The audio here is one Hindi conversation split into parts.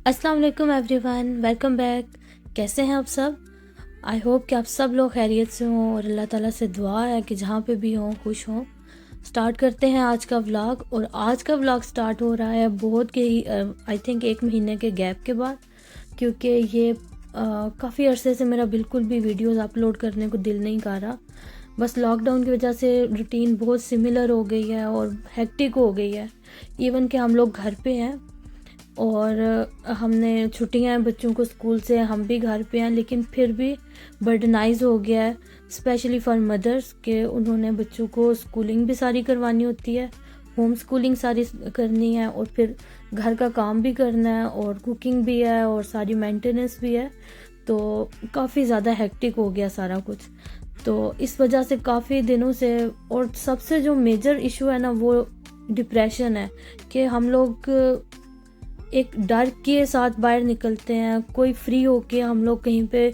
अस्सलाम वालेकुम एवरीवन, वेलकम बैक। कैसे हैं आप सब? आई होप कि आप सब लोग खैरियत से हों और अल्लाह ताला से दुआ है कि जहाँ पे भी हों खुश हों। स्टार्ट करते हैं आज का व्लॉग। और आज का व्लॉग स्टार्ट हो रहा है बहुत के ही आई थिंक 1 महीने के गैप के बाद, क्योंकि ये काफ़ी अरसे से मेरा बिल्कुल भी वीडियोस अपलोड करने को दिल नहीं कर रहा। बस लॉकडाउन की वजह से रूटीन बहुत सिमिलर हो गई है और हेक्टिक हो गई है। इवन कि हम लोग घर पे हैं और हमने छुट्टियां हैं बच्चों को स्कूल से, हम भी घर पे हैं, लेकिन फिर भी बर्डनाइज हो गया है स्पेशली फॉर मदर्स के उन्होंने बच्चों को स्कूलिंग भी सारी करवानी होती है, होम स्कूलिंग सारी करनी है और फिर घर का काम भी करना है और कुकिंग भी है और सारी मेंटेनेंस भी है। तो काफ़ी ज़्यादा हेक्टिक हो गया सारा कुछ। तो इस वजह से काफ़ी दिनों से, और सबसे जो मेजर इशू है ना वो डिप्रेशन है कि हम लोग एक डर के साथ बाहर निकलते हैं। कोई फ्री होके हम लोग कहीं पे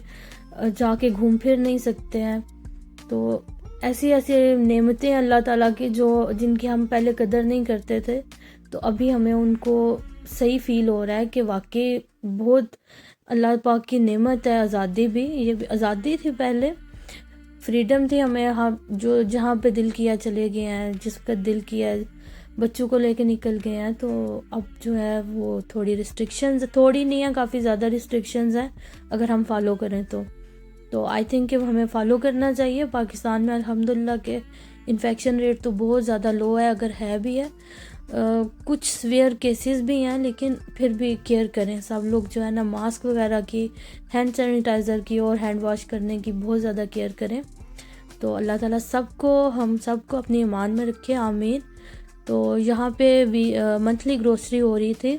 जाके घूम फिर नहीं सकते हैं। तो ऐसी ऐसी नेमतें अल्लाह ताला की जो जिनकी हम पहले कदर नहीं करते थे, तो अभी हमें उनको सही फील हो रहा है कि वाकई बहुत अल्लाह पाक की नेमत है। आज़ादी भी, ये भी आज़ादी थी पहले, फ्रीडम थी हमें, हाँ, जो जहाँ पे दिल किया चले गए हैं, जिसका दिल किया बच्चों को लेके निकल गए हैं। तो अब जो है वो थोड़ी रिस्ट्रिक्शंस, थोड़ी नहीं है, काफ़ी ज़्यादा रिस्ट्रिक्शंस हैं अगर हम फॉलो करें तो आई थिंक कि हमें फॉलो करना चाहिए। पाकिस्तान में अल्हम्दुलिल्लाह के इन्फेक्शन रेट तो बहुत ज़्यादा लो है, अगर है भी है कुछ सीवियर केसेस भी हैं, लेकिन फिर भी केयर करें सब लोग, जो है ना, मास्क वगैरह की, हैंड सैनिटाइज़र की और हैंड वॉश करने की बहुत ज़्यादा केयर करें। तो अल्लाह ताला सबको, हम सबको अपनी ईमान में रखे, आमीन। तो यहाँ पे भी मंथली ग्रोसरी हो रही थी,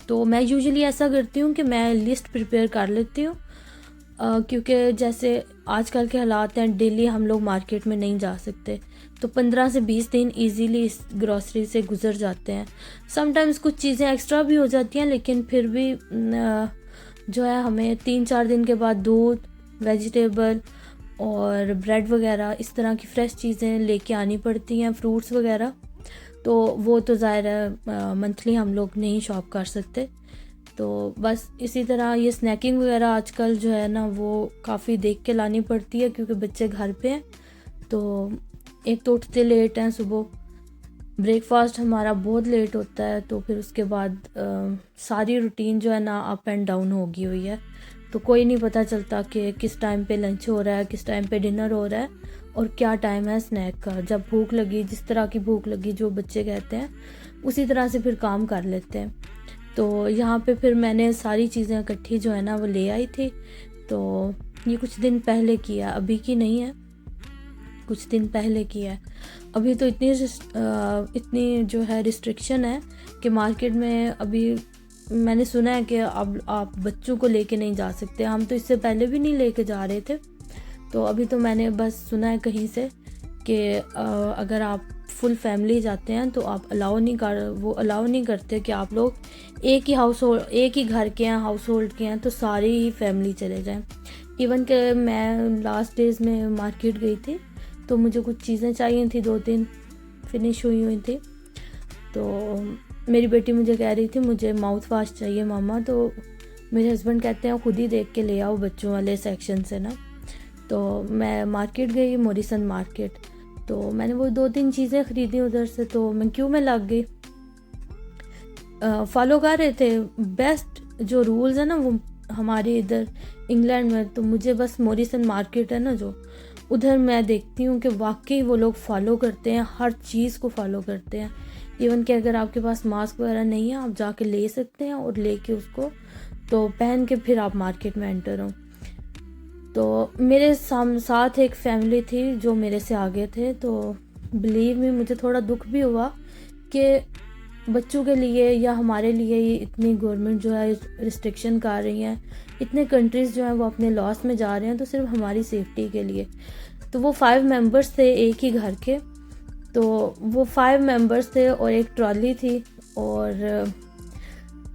तो मैं यूजुअली ऐसा करती हूँ कि मैं लिस्ट प्रिपेयर कर लेती हूँ, क्योंकि जैसे आजकल के हालात हैं, डेली हम लोग मार्केट में नहीं जा सकते, तो 15 से 20 दिन इजीली इस ग्रोसरी से गुजर जाते हैं। समटाइम्स कुछ चीज़ें एक्स्ट्रा भी हो जाती हैं, लेकिन फिर भी जो है हमें 3-4 दिन के बाद दूध, वेजिटेबल और ब्रेड वगैरह इस तरह की फ़्रेश चीज़ें लेके आनी पड़ती हैं, फ्रूट्स वगैरह। तो वो तो ज़ाहिर है मंथली हम लोग नहीं शॉप कर सकते। तो बस इसी तरह ये स्नैकिंग वगैरह आजकल जो है ना वो काफ़ी देख के लानी पड़ती है, क्योंकि बच्चे घर पे हैं। तो एक तो उठते लेट हैं, सुबह ब्रेकफास्ट हमारा बहुत लेट होता है, तो फिर उसके बाद सारी रूटीन जो है ना अप एंड डाउन होगी हुई है। तो कोई नहीं पता चलता कि किस टाइम पे लंच हो रहा है, किस टाइम पे डिनर हो रहा है और क्या टाइम है स्नैक का। जब भूख लगी, जिस तरह की भूख लगी, जो बच्चे कहते हैं उसी तरह से फिर काम कर लेते हैं। तो यहाँ पे फिर मैंने सारी चीज़ें इकट्ठी जो है ना वो ले आई थी। तो ये कुछ दिन पहले किया, अभी की नहीं है, कुछ दिन पहले किया है। अभी तो इतनी जो है रिस्ट्रिक्शन है कि मार्केट में अभी मैंने सुना है कि अब आप बच्चों को लेके नहीं जा सकते। हम तो इससे पहले भी नहीं लेके जा रहे थे, तो अभी तो मैंने बस सुना है कहीं से कि अगर आप फुल फैमिली जाते हैं तो आप अलाउ नहीं करते कि आप लोग एक ही घर के हैं, हाउस होल्ड के हैं, तो सारी ही फैमिली चले जाएं। इवन कि मैं लास्ट डेज में मार्केट गई थी, तो मुझे कुछ चीज़ें चाहिए थी, 2-3 फिनिश हुई थी। तो मेरी बेटी मुझे कह रही थी मुझे माउथ वाश चाहिए मामा, तो मेरे हस्बैंड कहते हैं खुद ही देख के ले आओ बच्चों वाले सेक्शन से ना। तो मैं मार्केट गई, मोरिसन मार्केट, तो मैंने वो 2-3 चीज़ें ख़रीदी उधर से। तो मैं क्यों में लग गई, फॉलो कर रहे थे बेस्ट जो रूल्स है ना वो हमारे इधर इंग्लैंड में। तो मुझे बस मोरिसन मार्केट है ना जो, उधर मैं देखती हूँ कि वाकई वो लोग फॉलो करते हैं, हर चीज़ को फॉलो करते हैं। इवन कि अगर आपके पास मास्क वगैरह नहीं है, आप जाके ले सकते हैं और लेके उसको तो पहन के फिर आप मार्केट में एंटर हो। तो मेरे साथ एक फैमिली थी जो मेरे से आगे थे, तो बिलीव में मुझे थोड़ा दुख भी हुआ कि बच्चों के लिए या हमारे लिए ये इतनी गवर्नमेंट जो है रिस्ट्रिक्शन कर रही हैं, इतने कंट्रीज़ जो हैं वो अपने लॉस में जा रहे हैं, तो सिर्फ हमारी सेफ्टी के लिए। तो वो 5 मेंबर्स थे एक ही घर के, तो वो 5 मेंबर्स थे और एक ट्रॉली थी। और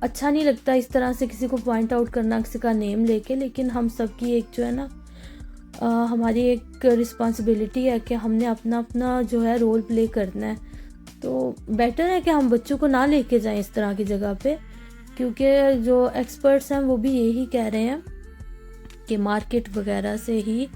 अच्छा नहीं लगता इस तरह से किसी को पॉइंट आउट करना, किसी का नेम लेके, लेकिन हम सब की एक जो है ना हमारी एक रिस्पॉन्सिबिलिटी है कि हमने अपना अपना जो है रोल प्ले करना है। तो बेटर है कि हम बच्चों को ना लेके जाएं इस तरह की जगह पे, क्योंकि जो एक्सपर्ट्स हैं वो भी यही कह रहे हैं कि मार्केट वगैरह से ही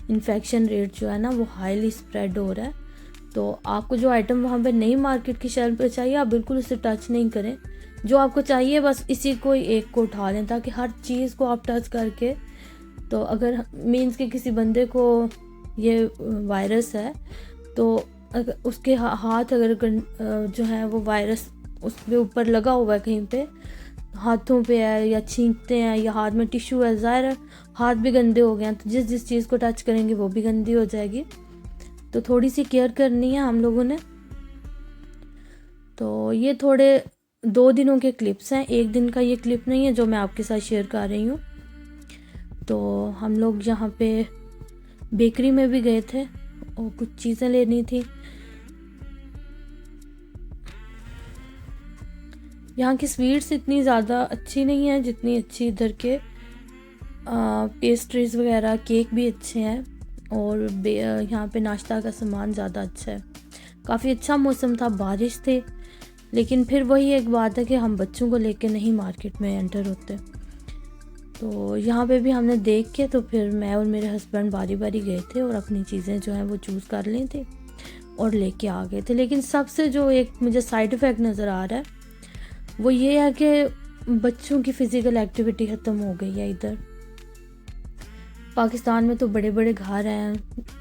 इन्फेक्शन रेट जो है ना वो हाईली स्प्रेड हो रहा है। तो आपको जो आइटम वहाँ पे नहीं मार्केट की शेल्फ पे चाहिए, आप बिल्कुल उसे टच नहीं करें। जो आपको चाहिए बस इसी को एक को उठा लें, ताकि हर चीज़ को आप टच करके, तो अगर मीन्स के किसी बंदे को ये वायरस है तो अगर उसके हाथ अगर जो है वो वायरस उसके ऊपर लगा हुआ है कहीं पे, हाथों पे है या छींकते हैं या हाथ में टिश्यू है, ज़ाहिर है हाथ भी गंदे हो गए हैं, तो जिस चीज़ को टच करेंगे वो भी गंदी हो जाएगी। तो थोड़ी सी केयर करनी है हम लोगों ने। तो ये थोड़े 2 दिनों के क्लिप्स हैं, एक दिन का ये क्लिप नहीं है जो मैं आपके साथ शेयर कर रही हूँ। तो हम लोग यहाँ पे बेकरी में भी गए थे और कुछ चीज़ें लेनी थी। यहाँ की स्वीट्स इतनी ज़्यादा अच्छी नहीं है जितनी अच्छी इधर के पेस्ट्रीज़ वगैरह, केक भी अच्छे हैं और यहाँ पे नाश्ता का सामान ज़्यादा अच्छा है। काफ़ी अच्छा मौसम था, बारिश थी, लेकिन फिर वही एक बात है कि हम बच्चों को लेके नहीं मार्केट में एंटर होते। तो यहाँ पे भी हमने देख के तो फिर मैं और मेरे हस्बैंड बारी बारी गए थे और अपनी चीज़ें जो हैं वो चूज़ कर ली थी और लेके आ गए थे। लेकिन सबसे जो एक मुझे साइड इफ़ेक्ट नज़र आ रहा है वो ये है कि बच्चों की फ़िज़िकल एक्टिविटी ख़त्म हो गई है इधर। पाकिस्तान में तो बड़े बड़े घर हैं,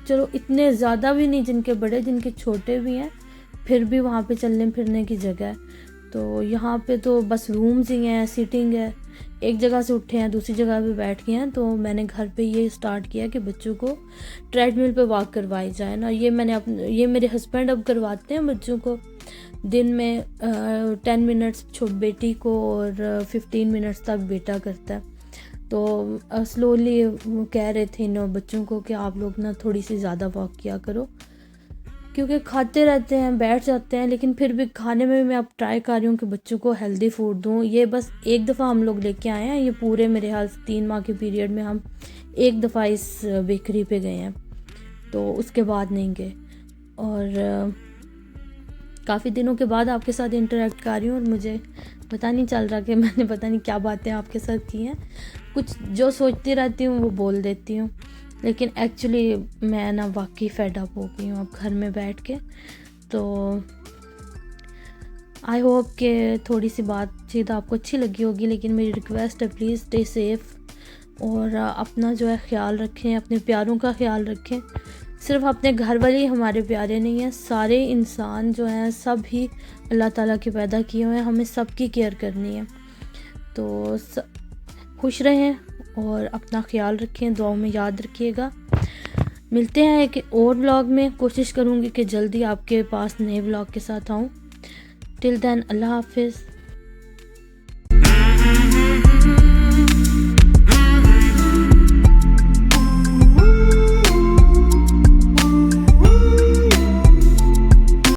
चलो इतने ज़्यादा भी नहीं, जिनके बड़े जिनके छोटे भी हैं, फिर भी वहाँ पे चलने फिरने की जगह है। तो यहाँ पे तो बस रूम्स ही हैं, सीटिंग है, एक जगह से उठे हैं दूसरी जगह पे बैठ गए हैं। तो मैंने घर पे ये स्टार्ट किया कि बच्चों को ट्रेडमिल पे वॉक करवाई जाए ना। ये मेरे हस्बैंड अब करवाते हैं बच्चों को, दिन में 10 मिनट्स बेटी को और 15 मिनट्स तक बेटा करता है। तो स्लोली वो कह रहे थे इन बच्चों को कि आप लोग ना थोड़ी सी ज़्यादा वॉक किया करो, क्योंकि खाते रहते हैं, बैठ जाते हैं, लेकिन फिर भी खाने में मैं अब ट्राई कर रही हूँ कि बच्चों को हेल्दी फूड दूँ। ये बस एक दफ़ा हम लोग लेके आए हैं, ये पूरे मेरे हाल 3 माह के पीरियड में हम एक दफ़ा इस बेकरी पे गए हैं, तो उसके बाद नहीं गए। और काफ़ी दिनों के बाद आपके साथ इंटरेक्ट कर रही हूँ और मुझे पता नहीं चल रहा कि मैंने पता नहीं क्या बातें आपके साथ की हैं। कुछ जो सोचती रहती हूँ वो बोल देती हूँ, लेकिन एक्चुअली मैं ना वाकई फेड अप हो गई हूँ अब घर में बैठ के। तो आई होप कि थोड़ी सी बातचीत आपको अच्छी लगी होगी, लेकिन मेरी रिक्वेस्ट है प्लीज़ स्टे सेफ़ और अपना जो है ख्याल रखें, अपने प्यारों का ख्याल रखें। सिर्फ अपने घर वाले ही हमारे प्यारे नहीं हैं, सारे इंसान जो हैं सब ही अल्लाह ताला के पैदा किए हुए हैं, हमें सब की केयर करनी है। तो खुश रहें और अपना ख्याल रखें, दुआओं में याद रखिएगा। मिलते हैं एक और व्लॉग में, कोशिश करूँगी कि जल्दी आपके पास नए व्लॉग के साथ आऊँ। टिल देन अल्लाह हाफिज़।